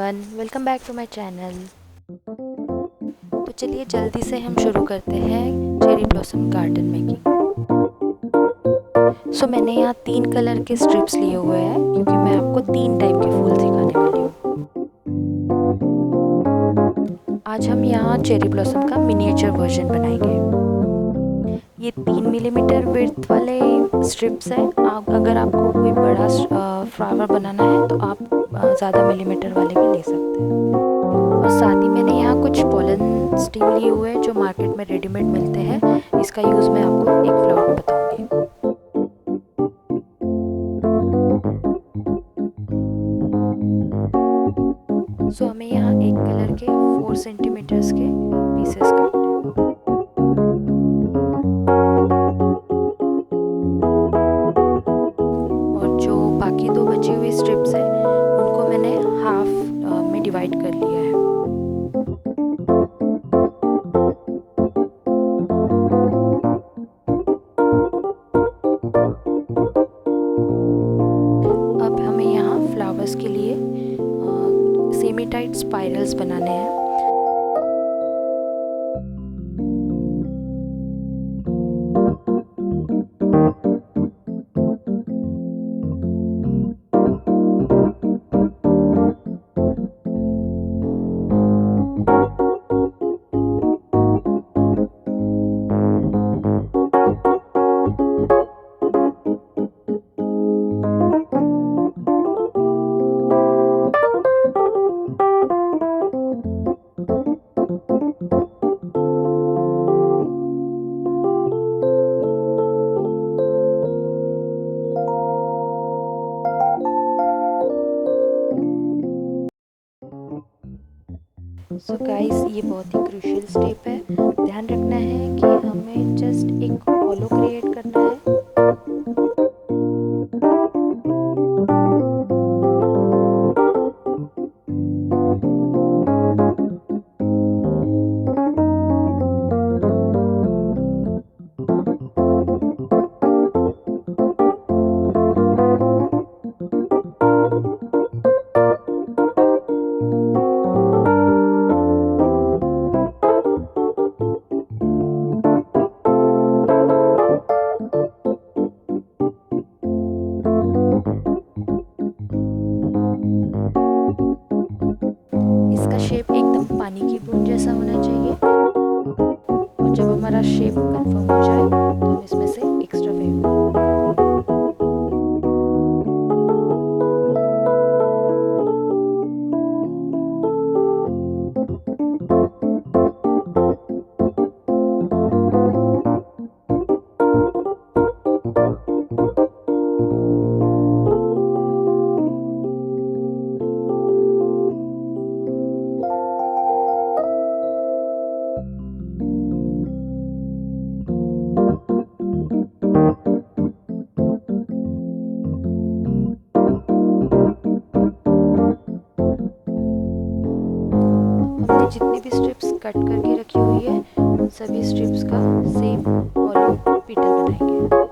Everyone, welcome back to my channel. तो चलिए जल्दी से हम शुरू करते हैं चेरी ब्लॉसम गार्डन मेकिंग। मैंने यहाँ 3 कलर के स्ट्रिप्स लिए हुए हैं क्योंकि मैं आपको 3 टाइप के फूल सिखाने वाली हूँ। आज हम यहाँ चेरी ब्लॉसम का मिनिएचर वर्जन बनाएंगे। ये 3 मिलीमीटर विड्थ वाले स्ट्रिप्स हैं। अगर आपको कोई बड़ा फ्लावर बनाना है तो आप ज़्यादा मिलीमीटर वाले भी ले सकते हैं। और साथ ही मैंने यहाँ कुछ पॉलन स्टीम लिए हुए हैं जो मार्केट में रेडीमेड मिलते हैं। इसका यूज़ मैं आपको एक फ्लावर में बताऊँगी। हमें यहाँ एक कलर के 4 सेंटीमीटर्स के पीसेस करने हैं। और जो बाकी 2 बची हुई स्ट्रिप्स हैं उनको मैंने हाफ में डिवाइड कर लिया है। अब हमें यहाँ फ्लावर्स के लिए सेमी टाइट स्पाइरल्स बनाने हैं। गाइस, ये बहुत ही क्रूशियल स्टेप है। ध्यान रखना है कि हमें जस्ट एक हॉलो क्रिएट करना है। इसका शेप एकदम पानी की बूंद जैसा होना चाहिए। और जब हमारा शेप कंफर्म हो जाए तो हम इसमें से एक्स्ट्रा फेविकॉल जितनी भी स्ट्रिप्स कट करके रखी हुई है उन सभी स्ट्रिप्स का सेम हॉलो पीटल बनाएंगे।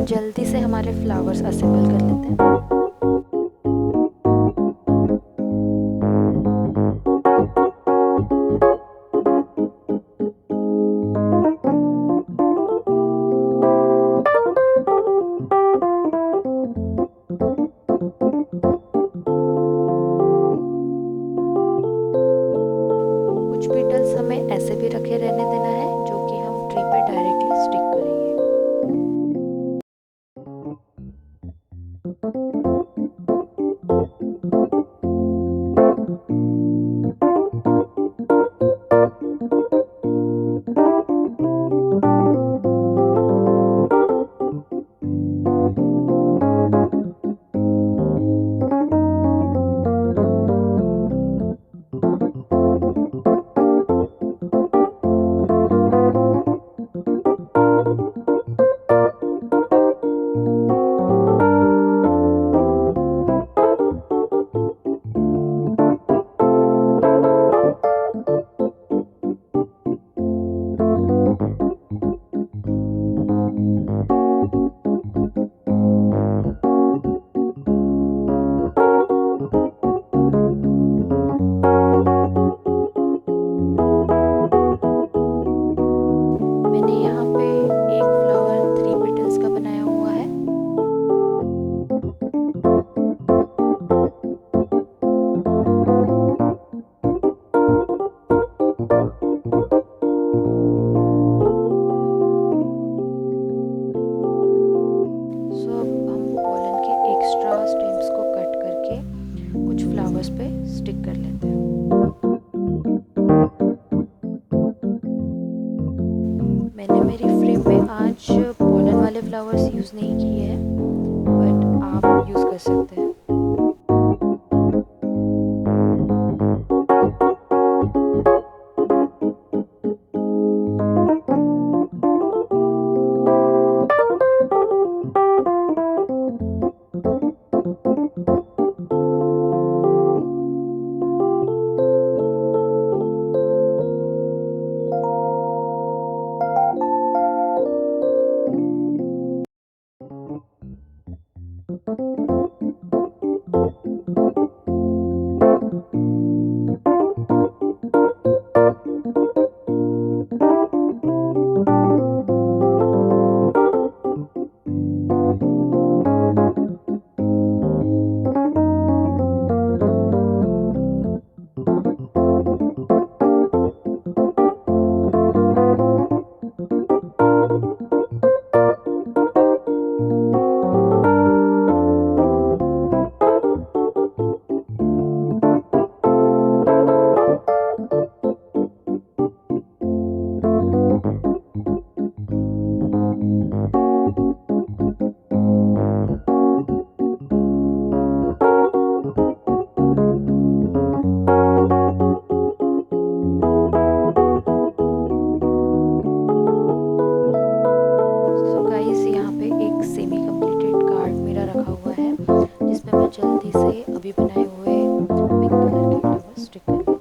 जल्दी से हमारे फ्लावर्स असेंबल कर लेते हैं। कुछ पेटल्स हमें ऐसे भी रखे रहने देना है जो कि हम ट्री पे डायरेक्टली स्टिक करेंगे। फ्लावर्स पे स्टिक कर लेते हैं। मैंने मेरी फ्रेम में आज पॉलन वाले फ्लावर्स यूज़ नहीं किए हैं, बट आप यूज़ कर सकते हैं। जल्दी से अभी बनाए हुए पिंक कलर के फ्लावर्स स्टिक कर लेती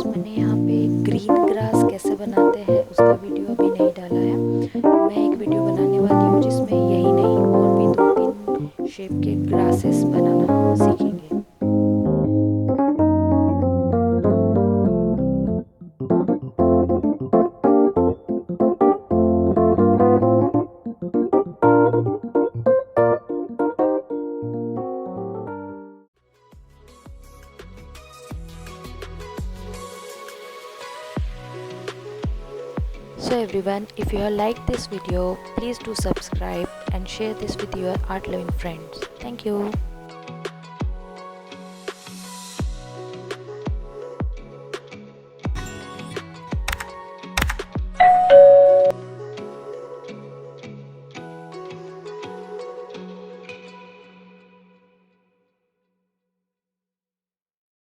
मैंने यहाँ पे ग्रीन ग्रास कैसे बनाते हैं उसका वीडियो अभी नहीं डाला है। मैं एक वीडियो बनाने वाली हूँ जिसमें यही नहीं और भी 2-3 शेप के ग्रासेस बनाना सीखेंगे। So everyone, if you have liked this video, please do subscribe and share this with your art loving friends. Thank you.